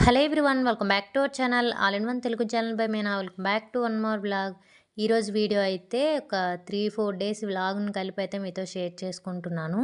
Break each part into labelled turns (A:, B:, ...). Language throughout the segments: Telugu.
A: Hello everyone, welcome back to our channel all in one Telugu channel by Meena. Welcome back to one more vlog. ఈరోజు వీడియో అయితే ఒక 3-4 డేస్ వ్లాగ్ని కలిపి అయితే మీతో షేర్ చేసుకుంటున్నాను.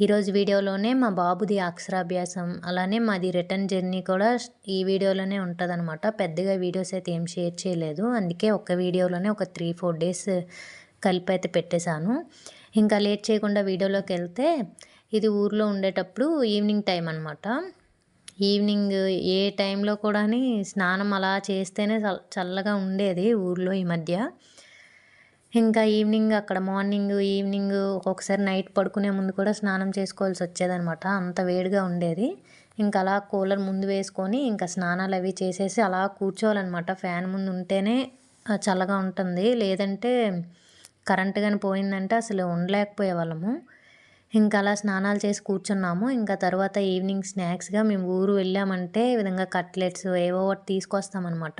A: ఈరోజు వీడియోలోనే మా బాబుది అక్షరాభ్యాసం, అలానే మాది రిటర్న్ జర్నీ కూడా ఈ వీడియోలోనే ఉంటుందన్నమాట. పెద్దగా వీడియోస్ అయితే ఏం షేర్ చేయలేదు, అందుకే ఒక వీడియోలోనే ఒక 3-4 డేస్ కలిపి అయితే పెట్టేశాను. ఇంకా లేట్ చేయకుండా వీడియోలోకి వెళ్తే, ఇది ఊర్లో ఉండేటప్పుడు ఈవినింగ్ టైం అనమాట. ఈవినింగ్ ఏ టైంలో కూడాని స్నానం అలా చేస్తేనే చల్లగా ఉండేది ఊర్లో ఈ మధ్య. ఇంకా ఈవినింగ్ అక్కడ మార్నింగ్, ఈవినింగ్ ఒక్కొక్కసారి నైట్ పడుకునే ముందు కూడా స్నానం చేసుకోవాల్సి వచ్చేదనమాట. అంత వేడిగా ఉండేది. ఇంకా అలా కూలర్ ముందు వేసుకొని ఇంకా స్నానాలు అవి చేసేసి అలా కూర్చోవాలన్నమాట. ఫ్యాన్ ముందు ఉంటేనే చల్లగా ఉంటుంది, లేదంటే కరెంట్ కానీ పోయిందంటే అసలు ఉండలేకపోయే వాళ్ళము. ఇంకా అలా స్నానాలు చేసి కూర్చున్నాము. ఇంకా తర్వాత ఈవినింగ్ స్నాక్స్గా మేము ఊరు వెళ్ళామంటే ఈ విధంగా కట్లెట్స్ ఏవో ఒకటి తీసుకొస్తామన్నమాట.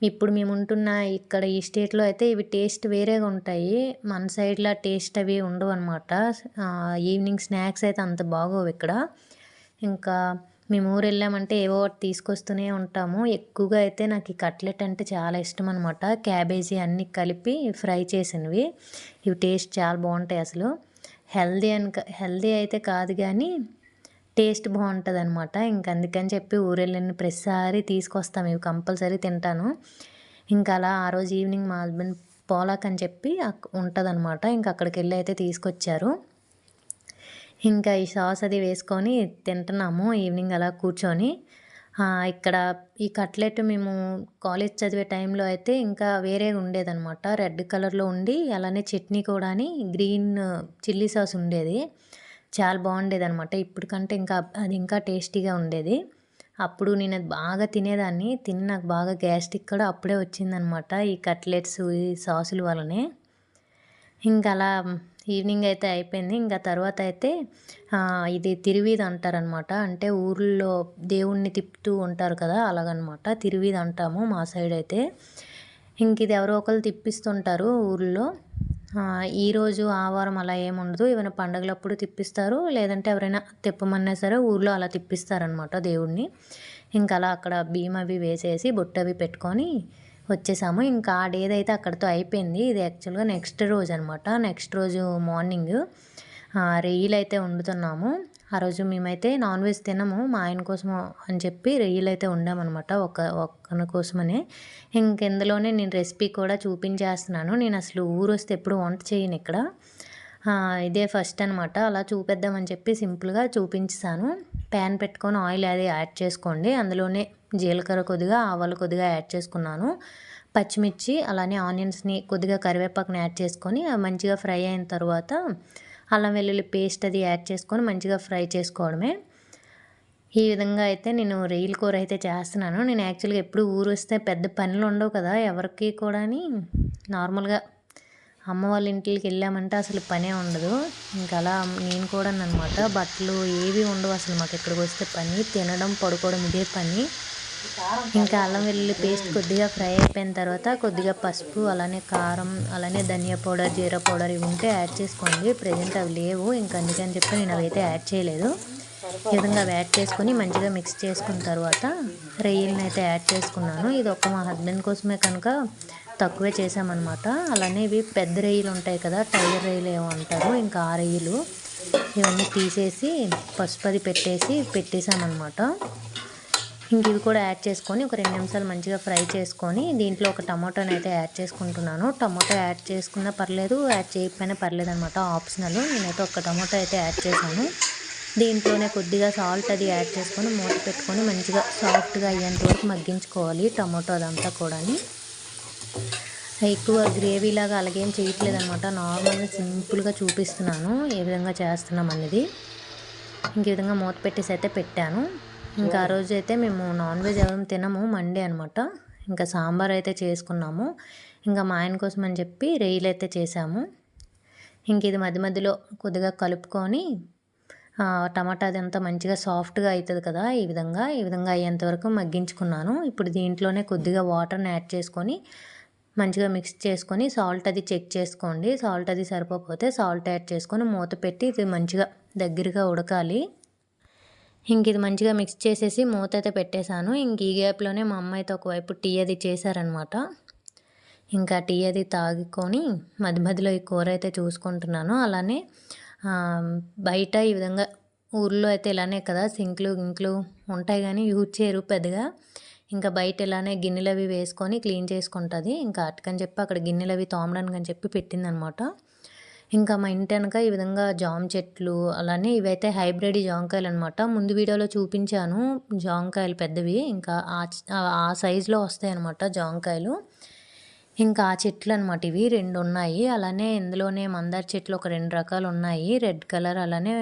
A: ఇప్పుడు మేము ఉంటున్న ఇక్కడ ఈ స్టేట్లో అయితే ఇవి టేస్ట్ వేరేగా ఉంటాయి, మన సైడ్లో టేస్ట్ అవి ఉండవు అనమాట. ఈవినింగ్ స్నాక్స్ అయితే అంత బాగోవు ఇక్కడ. ఇంకా మేము ఊరు వెళ్ళామంటే ఏవో ఒకటి తీసుకొస్తూనే ఉంటాము. ఎక్కువగా అయితే నాకు ఈ కట్లెట్ అంటే చాలా ఇష్టం అనమాట. క్యాబేజీ అన్నీ కలిపి ఫ్రై చేసినవి, ఇవి టేస్ట్ చాలా బాగుంటాయి అసలు. హెల్దీ అయితే కాదు కానీ టేస్ట్ బాగుంటుందన్నమాట. ఇంక అందుకని చెప్పి ఊరెళ్ళిన ప్రతిసారి తీసుకొస్తాము, ఇవి కంపల్సరీ తింటాను. ఇంకా అలా ఆ రోజు ఈవినింగ్ మా హస్బెండ్ పోలాక్ అని చెప్పి ఉంటుందన్నమాట. ఇంక అక్కడికి వెళ్ళి అయితే తీసుకొచ్చారు. ఇంకా ఈ సాస్ అది వేసుకొని తింటున్నాము ఈవినింగ్ అలా కూర్చొని. ఇక్కడ ఈ కట్లెట్ మేము కాలేజ్ చదివే టైంలో అయితే ఇంకా వేరేగా ఉండేదన్నమాట. రెడ్ కలర్లో ఉండి అలానే చట్నీ కూడా గ్రీన్ చిల్లీ సాస్ ఉండేది. చాలా బాగుండేదన్నమాట. ఇప్పటికంటే ఇంకా అది ఇంకా టేస్టీగా ఉండేది. అప్పుడు నేను అది బాగా తినేదాన్ని. నాకు బాగా గ్యాస్ట్రిక్ కూడా అప్పుడే వచ్చిందనమాట, ఈ కట్లెట్స్ ఈ సాసుల వలనే. ఇంకా అలా ఈవినింగ్ అయితే అయిపోయింది. ఇంకా తర్వాత అయితే ఇది తిరువీధి అంటారనమాట. అంటే ఊర్లో దేవుణ్ణి తిప్పుతూ ఉంటారు కదా, అలాగనమాట తిరువీధి అంటాము మా సైడ్ అయితే. ఇంక ఇది ఎవరో ఒకరు తిప్పిస్తుంటారు ఊళ్ళో. ఈరోజు ఆ వారం అలా ఏముండదు, ఏమైనా పండగలప్పుడు తిప్పిస్తారు, లేదంటే ఎవరైనా తిప్పమన్నా సరే ఊర్లో అలా తిప్పిస్తారనమాట దేవుణ్ణి. ఇంకా అలా అక్కడ బియ్యం అవి వేసేసి బొట్టు అవి పెట్టుకొని వచ్చేసాము. ఇంకా ఆ డేది అయితే అక్కడితో అయిపోయింది. ఇది యాక్చువల్గా నెక్స్ట్ రోజు అనమాట. నెక్స్ట్ రోజు మార్నింగ్ రొయ్యలు అయితే వండుతున్నాము. ఆ రోజు మేమైతే నాన్ వెజ్ తినము, మా ఆయన కోసం అని చెప్పి రొయ్యలు అయితే వండామన్నమాట, ఒక్కని కోసమనే. ఇంకెందులోనే నేను రెసిపీ కూడా చూపించేస్తున్నాను. నేను అసలు ఊరు వస్తే ఎప్పుడు వంట చేయను ఇక్కడ, ఇదే ఫస్ట్ అనమాట. అలా చూపిద్దామని చెప్పి సింపుల్గా చూపించాను. ప్యాన్ పెట్టుకొని ఆయిల్ అది యాడ్ చేసుకోండి. అందులోనే జీలకర్ర కొద్దిగా, ఆవాలు కొద్దిగా యాడ్ చేసుకున్నాను. పచ్చిమిర్చి అలానే ఆనియన్స్ని కొద్దిగా కరివేపాకుని యాడ్ చేసుకొని మంచిగా ఫ్రై అయిన తర్వాత అల్లం వెల్లుల్లి పేస్ట్ అది యాడ్ చేసుకొని మంచిగా ఫ్రై చేసుకోవడమే. ఈ విధంగా అయితే నేను రొయ్యల కూర అయితే చేస్తున్నాను. నేను యాక్చువల్గా ఎప్పుడు ఊరు వస్తే పెద్ద పనులు ఉండవు కదా ఎవరికి కూడా, నార్మల్గా అమ్మ వాళ్ళ ఇంటికి వెళ్ళామంటే అసలు పనే ఉండదు. ఇంకా అలా నేను కూడా అనమాట, బట్టలు ఏవి ఉండవు అసలు మాకు ఇక్కడికి వస్తే. పని తినడం పడుకోవడం ఇదే పని. ఇంకా అల్లం వెల్లుల్లి పేస్ట్ కొద్దిగా ఫ్రై అయిపోయిన తర్వాత కొద్దిగా పసుపు, అలానే కారం, అలానే ధనియా పౌడర్, జీరా పౌడర్ ఇవి ఉంటే యాడ్ చేసుకోండి. ప్రజెంట్ అవి లేవు, ఇంకా అందుకని చెప్పి నేను అవి అయితే యాడ్ చేయలేదు. ఈ విధంగా అవి యాడ్ చేసుకొని మంచిగా మిక్స్ చేసుకున్న తర్వాత రొయ్యలను అయితే యాడ్ చేసుకున్నాను. ఇది ఒక మా హస్బెండ్ కోసమే కనుక తక్కువే చేసామన్నమాట. అలానే ఇవి పెద్ద రొయ్యలు ఉంటాయి కదా, టైగర్ రొయ్యలు ఏమో అంటారు, ఇంకా ఆ రొయ్యలు ఇవన్నీ తీసేసి పసుపు అది పెట్టేసామన్నమాట. ఇంక ఇవి కూడా యాడ్ చేసుకొని ఒక 2 నిమిషాలు మంచిగా ఫ్రై చేసుకొని దీంట్లో ఒక టమాటోని అయితే యాడ్ చేసుకుంటున్నాను. టమాటో యాడ్ చేసుకున్నా పర్లేదు, యాడ్ చేయకపోయినా పర్లేదు అనమాట, ఆప్షనల్. నేనైతే ఒక టమాటో అయితే యాడ్ చేశాను. దీంట్లోనే కొద్దిగా సాల్ట్ అది యాడ్ చేసుకొని మూత పెట్టుకొని మంచిగా సాఫ్ట్గా అయ్యేంత వరకు మగ్గించుకోవాలి టమాటో అదంతా కూడా. ఎక్కువ గ్రేవీలాగా అలాగేం చేయట్లేదు అనమాట, నార్మల్గా సింపుల్గా చూపిస్తున్నాను ఏ విధంగా చేస్తున్నాం అనేది. ఇంక ఈ విధంగా మూత పెట్టేసి అయితే పెట్టాను. ఇంకా ఆ రోజు అయితే మేము నాన్ వెజ్ ఎవరు తినము, మండే అనమాట. ఇంకా సాంబార్ అయితే చేసుకున్నాము. ఇంకా మా ఆయన కోసం అని చెప్పి రొయ్యలు అయితే చేసాము. ఇంక ఇది మధ్య మధ్యలో కొద్దిగా కలుపుకొని టమాటా అదంతా మంచిగా సాఫ్ట్గా అవుతుంది కదా, ఈ విధంగా అయ్యేంత వరకు మగ్గించుకున్నాను. ఇప్పుడు దీంట్లోనే కొద్దిగా వాటర్ని యాడ్ చేసుకొని మంచిగా మిక్స్ చేసుకొని సాల్ట్ అది చెక్ చేసుకోండి. సాల్ట్ అది సరిపోతే సాల్ట్ యాడ్ చేసుకొని మూత పెట్టి ఇది మంచిగా దగ్గరగా ఉడకాలి. ఇంక ఇది మంచిగా మిక్స్ చేసేసి మూత అయితే పెట్టేశాను. ఇంక ఈ గ్యాప్‌లోనే మా అమ్మ అయితే ఒకవైపు టీ అది చేశారనమాట. ఇంకా టీ అది తాగుకొని మధ్య మధ్యలో ఈ కూర అయితే చూసుకుంటున్నాను. అలానే బయట ఈ విధంగా ఊర్లో అయితే ఇలానే కదా సింక్లు, గింక్లు ఉంటాయి గానీ యూజ్ చేయరు పెద్దగా. ఇంకా బయట ఇలానే గిన్నెలవి వేసుకొని క్లీన్ చేసుకుంటది. ఇంకా అటుకని చెప్పి అక్కడ గిన్నెలవి తోమడానికని చెప్పి పెట్టిందనమాట. ఇంకా మా ఇంటి వెనక ఈ విధంగా జామ చెట్లు అలానే ఇవైతే హైబ్రిడ్ జామకాయలనమాట. ముందు వీడియోలో చూపించాను జామకాయలు పెద్దవి. ఇంకా ఆ సైజులో వస్తాయన్నమాట జామకాయలు. ఇంకా ఆ చెట్లు అనమాట ఇవి 2 ఉన్నాయి. అలానే ఇందులోనే మందార చెట్లు ఒక 2 రకాలు ఉన్నాయి. రెడ్ కలర్ అలానే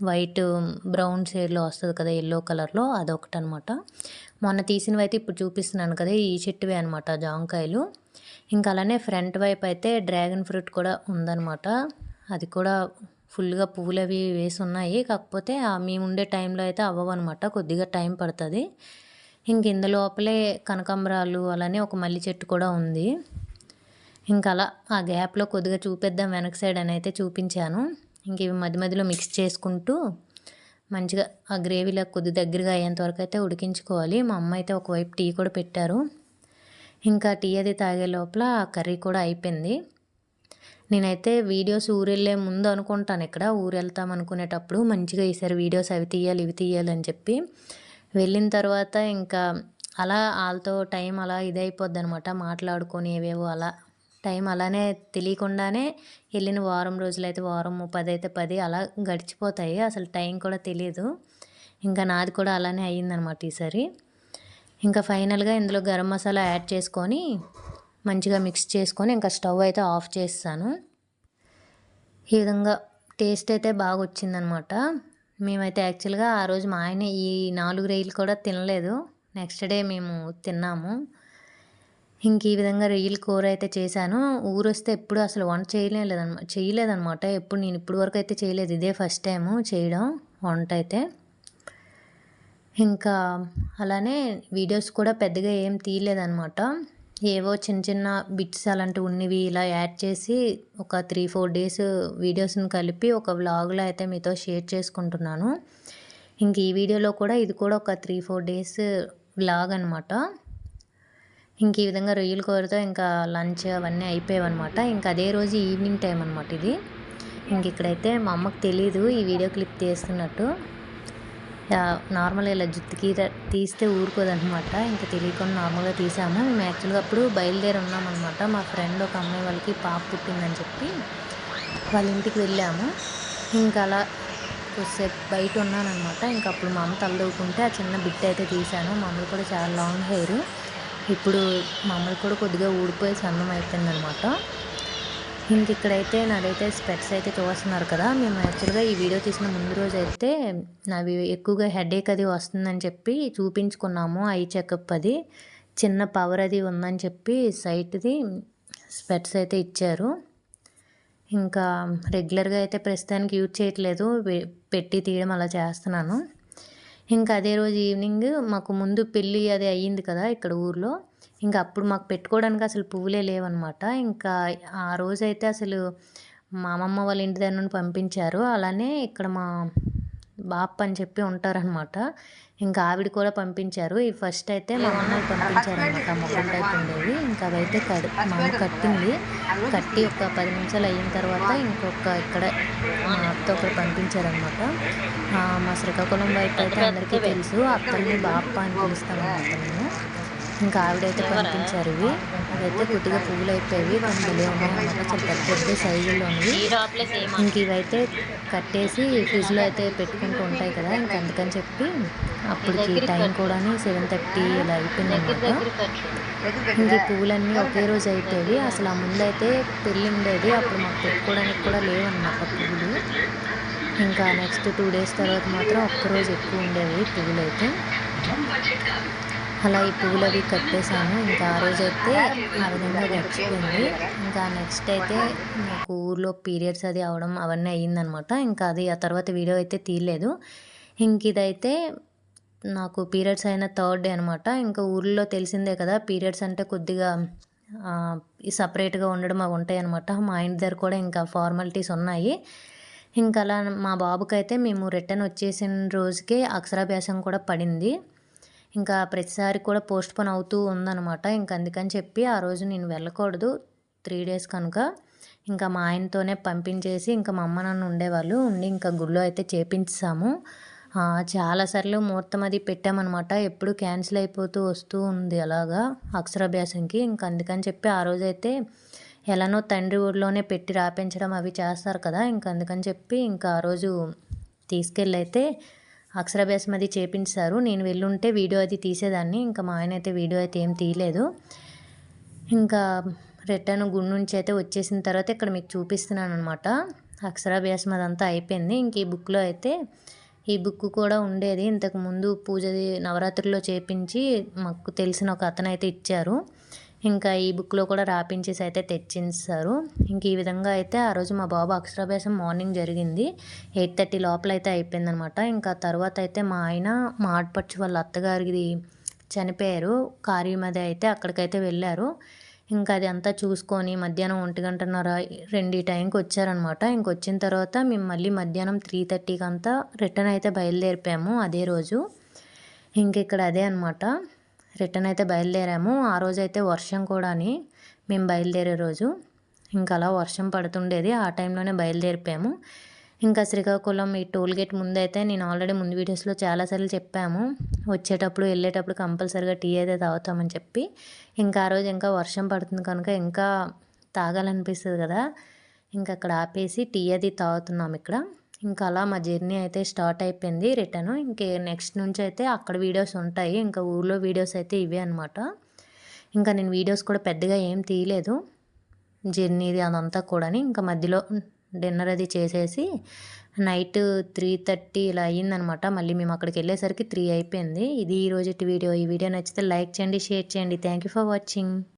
A: వైట్ బ్రౌన్ షేడ్‌లో వస్తది కదా! యెల్లో కలర్‌లో అదొకటనమాట. మొన్న తీసినవైతే ఇప్పుడు చూపిస్తున్నాను కదా! ఈ చెట్టువే అనమాట జామకాయలు. ఇంకా అలానే ఫ్రంట్ వైపు అయితే డ్రాగన్ ఫ్రూట్ కూడా ఉందనమాట. అది కూడా ఫుల్‌గా పువ్వులవి వేసున్నాయి. కాకపోతే మేముండే టైంలో అయితే అవ్వవనమాట. కొద్దిగా టైం పడతది. ఇంక ఇందు లోపలే కనకాంబరాలు అలానే ఒక మల్లి చెట్టు కూడా ఉంది. ఇంక అలా ఆ గ్యాప్‌లో కొద్దిగా చూపిద్దాం వెనక సైడ్ అని అయితే చూపించాను. ఇంక ఇవి మధ్య మధ్యలో మిక్స్ చేసుకుంటూ మంచిగా ఆ గ్రేవీలో కొద్ది దగ్గరగా అయ్యేంత వరకు అయితే ఉడికించుకోవాలి. మా అమ్మ అయితే ఒకవైపు టీ కూడా పెట్టారు. ఇంకా టీ అది తాగే లోపల కర్రీ కూడా అయిపోయింది. నేనైతే వీడియోస్ ఊరెళ్ళే ముందు అనుకుంటాను ఇక్కడ ఊరెళ్తాం అనుకునేటప్పుడు మంచిగా ఈసారి వీడియోస్ అవి తీయాలి ఇవి తీయాలి అని చెప్పి వెళ్ళిన తర్వాత ఇంకా అలా వాళ్ళతో టైం అలా ఇదైపోద్ది అనమాట. మాట్లాడుకొని ఏవేవో అలా టైం అలానే తెలియకుండానే వెళ్ళిన వారం రోజులైతే వారం 10 అయితే 10 అలా గడిచిపోతాయి. అసలు టైం కూడా తెలీదు. ఇంకా నాది కూడా అలానే అయ్యిందనమాట ఈసారి. ఇంకా ఫైనల్గా ఇందులో గరం మసాలా యాడ్ చేసుకొని మంచిగా మిక్స్ చేసుకొని ఇంకా స్టవ్ అయితే ఆఫ్ చేస్తాను. ఈ విధంగా టేస్ట్ అయితే బాగా వచ్చిందనమాట. మేమైతే యాక్చువల్గా ఆ రోజు మా ఆయన ఈ 4 రొయ్యలు కూడా తినలేదు. నెక్స్ట్ డే మేము తిన్నాము. ఇంక ఈ విధంగా రొయ్యల కూర అయితే చేశాను. ఊరొస్తే ఎప్పుడు అసలు వంట చేయలేదనమాట. ఎప్పుడు నేను ఇప్పుడు వరకు అయితే చేయలేదు. ఇదే ఫస్ట్ టైము చేయడం వంట అయితే. ఇంకా అలానే వీడియోస్ కూడా పెద్దగా ఏం తీయలేదనమాట. ఏవో చిన్న చిన్న బిట్స్ అలాంటివి ఉన్నవి ఇలా యాడ్ చేసి ఒక 3-4 డేస్ వీడియోస్ని కలిపి ఒక వ్లాగ్లో అయితే మీతో షేర్ చేసుకుంటున్నాను. ఇంక ఈ వీడియోలో కూడా ఇది కూడా ఒక 3-4 డేస్ వ్లాగ్ అనమాట. ఇంక ఈ విధంగా రొయ్యల కూరతో ఇంకా లంచ్ అవన్నీ అయిపోయావన్నమాట. ఇంకా అదే రోజు ఈవినింగ్ టైం అనమాట ఇది. ఇంక ఇక్కడైతే మా అమ్మకి తెలీదు ఈ వీడియో క్లిప్ తీస్తున్నట్టు. నార్మల్గా ఇలా జుట్టుకి తీస్తే ఊరుకోదనమాట. ఇంకా తెలియకుండా నార్మల్గా తీసాము. మేము యాక్చువల్గా అప్పుడు బయలుదేరి ఉన్నామన్నమాట. మా ఫ్రెండ్ ఒక అమ్మాయి వాళ్ళకి పాప పుట్టిందని చెప్పి వాళ్ళ ఇంటికి వెళ్ళాము. ఇంకా అలా కొద్దిసేపు బయట ఉన్నానమాట. ఇంకా అప్పుడు మా అమ్మ తలదూకుంటే ఆ చిన్న బిట్ అయితే తీశాను. మా అమ్మకి కూడా చాలా లాంగ్ హెయిర్. ఇప్పుడు మా అమ్మకి కూడా కొద్దిగా ఊడిపోయి సన్నం అయిపోయిందనమాట. ఇంక ఇక్కడైతే నాదైతే స్పెట్స్ అయితే చూస్తున్నారు కదా. మేము యాక్చువల్గా ఈ వీడియో తీసిన ముందు రోజు అయితే నావి ఎక్కువగా హెడేక్ అది వస్తుందని చెప్పి చూపించుకున్నాము. ఐ చెకప్ అది చిన్న పవర్ అది ఉందని చెప్పి సైట్ది స్పెట్స్ అయితే ఇచ్చారు. ఇంకా రెగ్యులర్గా అయితే ప్రస్తుతానికి యూజ్ చేయట్లేదు. పెట్టి తీయడం అలా చేస్తున్నాను. ఇంకా అదే రోజు ఈవినింగ్ మాకు ముందు పెళ్ళి అది అయ్యింది కదా ఇక్కడ ఊర్లో. ఇంకా అప్పుడు మాకు పెట్టుకోవడానికి అసలు పువ్వులే లేవన్నమాట. ఇంకా ఆ రోజైతే అసలు మా అమ్మమ్మ వాళ్ళ ఇంటి దగ్గర నుండి పంపించారు. అలానే ఇక్కడ మా బాప్ప అని చెప్పి ఉంటారనమాట. ఇంకా ఆవిడ కూడా పంపించారు. ఈ ఫస్ట్ అయితే మా అమ్మమ్మలు పంపించారనమాట. మొగ్గల టైప్ ఉండేవి. ఇంకా అవైతే మా అమ్మ కట్టింది. కట్టి ఒక 10 నిమిషాలు అయిన తర్వాత ఇంకొక ఇక్కడ మా అత్త ఒకరు పంపించారనమాట. మా శ్రీకాకుళం వైపు అయితే అందరికీ తెలుసు. అత్తల్ని బాప్ప అని పిలుస్తామన్నమాట మేము. ఇంకా ఆవిడైతే పంపించారు ఇవి. అవైతే కొద్దిగా పువ్వులు అయిపోయేవి. కానీ భలే ఉన్నాయన్నమాట. చాలా పెద్ద పెద్ద సైజుల్లో ఉన్నవి. ఇంక ఇవైతే కట్టేసి ఫ్రిడ్జ్లో అయితే పెట్టుకుంటూ ఉంటాయి కదా. ఇంక అందుకని చెప్పి అప్పటికి టైం కూడా 7:30 ఇలా అయిపోయిందన్నమాట. ఇంక ఈ పువ్వులన్నీ ఒకే రోజు అయిపోయేవి. అసలు ఆ ముందైతే పెళ్ళి ఉండేది. అప్పుడు మాకు పెట్టుకోవడానికి కూడా లేవన్నమాట పువ్వులు. ఇంకా నెక్స్ట్ 2 డేస్ తర్వాత మాత్రం ఒక్కరోజు ఎక్కువ ఉండేవి పువ్వులు అయితే. అలా ఈ పువ్వులు అవి కట్టేసాను. ఇంకా ఆ రోజైతే ఆ విధంగా గడిచిపోయింది. ఇంకా నెక్స్ట్ అయితే నాకు ఊర్లో పీరియడ్స్ అది అవడం అవన్నీ అయ్యిందనమాట. ఇంకా అది ఆ తర్వాత వీడియో అయితే తీయలేదు. ఇంక ఇదైతే నాకు పీరియడ్స్ అయిన 3rd డే అనమాట. ఇంకా ఊర్లో తెలిసిందే కదా పీరియడ్స్ అంటే కొద్దిగా సపరేట్గా ఉండడం అవి ఉంటాయి అనమాట. మా ఇంటి దగ్గర కూడా ఇంకా ఫార్మాలిటీస్ ఉన్నాయి. ఇంకా అలా మా బాబుకైతే మేము రిటర్న్ వచ్చేసిన రోజుకే అక్షరాభ్యాసం కూడా పడింది. ఇంకా ప్రతిసారి కూడా పోస్ట్‌పోన్ అవుతూ ఉందనమాట. ఇంక అందుకని చెప్పి ఆ రోజు నేను వెళ్ళకూడదు 3 డేస్ కనుక, ఇంకా మా ఆయనతోనే పంపించేసి ఇంకా మా అమ్మ, నాన్న ఉండేవాళ్ళు. ఉండి ఇంకా గుడిలో అయితే చేపించేసాము. చాలా సార్లు ముహూర్తం అది పెట్టామనమాట. ఎప్పుడు క్యాన్సిల్ అయిపోతూ వస్తూ ఉంది అలాగా అక్షరాభ్యాసంకి. ఇంక అందుకని చెప్పి ఆ రోజైతే ఎలానో తండ్రి ఊరిలోనే పెట్టి రాపించడం అవి చేస్తారు కదా! ఇంక అందుకని చెప్పి ఇంకా ఆ రోజు తీసుకెళ్ళైతే అక్షరాభ్యాసం అది చేపించారు. నేను వెళ్ళుంటే వీడియో అది తీసేదాన్ని. ఇంకా మా ఆయన అయితే వీడియో అయితే ఏం తీయలేదు. ఇంకా రిటర్న్ గుడి నుంచి అయితే వచ్చేసిన తర్వాత ఇక్కడ మీకు చూపిస్తున్నాననమాట. అక్షరాభ్యాసం అదంతా అయిపోయింది. ఇంక ఈ బుక్‌లో అయితే ఈ బుక్ కూడా ఉండేది. ఇంతకుముందు పూజది నవరాత్రుల్లో చేపించి మాకు తెలిసిన ఒక అతనైతే ఇచ్చారు. ఇంకా ఈ బుక్‌లో కూడా రాపించేసి అయితే తెచ్చేసారు. ఇంక ఈ విధంగా అయితే ఆ రోజు మా బాబు అక్షరాభ్యాసం మార్నింగ్ జరిగింది. 8:30 లోపలైతే అయిపోయిందనమాట. ఇంకా తర్వాత అయితే మా ఆయన, మా ఆడపడుచు వాళ్ళ అత్తగారిది చనిపోయారు. కార్యం అయితే అక్కడికైతే వెళ్ళారు. ఇంకా అది అంతా చూసుకొని మధ్యాహ్నం 1:30, 2 ఈ టైంకి వచ్చారనమాట. ఇంకొచ్చిన తర్వాత మేము మళ్ళీ మధ్యాహ్నం 3:30కి అంతా రిటర్న్ అయితే బయలుదేరిపోయాము అదే రోజు. ఇంకిక్కడ అదే అనమాట. రిటర్న్ అయితే బయలుదేరాము. ఆ రోజైతే వర్షం కూడాని మేము బయలుదేరే రోజు. ఇంకా అలా వర్షం పడుతుండేది. ఆ టైంలోనే బయలుదేరిపోయాము. ఇంకా శ్రీకాకుళం ఈ టోల్ గేట్ ముందైతే నేను ఆల్రెడీ ముందు వీడియోస్‌లో చాలా సార్లు చెప్పాము. వచ్చేటప్పుడు, వెళ్ళేటప్పుడు కంపల్సరీగా టీ అయితే తాగుతామని చెప్పి. ఇంకా ఆ రోజు ఇంకా వర్షం పడుతుంది కనుక ఇంకా తాగాలనిపిస్తది కదా! ఇంక అక్కడ ఆపేసి టీ అది తాగుతున్నాం ఇక్కడ. ఇంకా అలా మా జర్నీ అయితే స్టార్ట్ అయిపోయింది రిటర్న్. ఇంకే నెక్స్ట్ నుంచి అయితే అక్కడ వీడియోస్ ఉంటాయి. ఇంకా ఊర్లో వీడియోస్ అయితే ఇవే అనమాట. ఇంకా నేను వీడియోస్ కూడా పెద్దగా ఏం తీయలేదు. జర్నీది అదంతా కూడాని. ఇంకా మధ్యలో డిన్నర్ అది చేసేసి నైట్ 3:30 ఇలా అయ్యిందనమాట. మళ్ళీ మేము అక్కడికెళ్ళేసరికి 3 అయిపోయింది. ఇది ఈ రోజుటి వీడియో. ఈ వీడియో నచ్చితే లైక్ చేయండి, షేర్ చేయండి. Thank you for watching.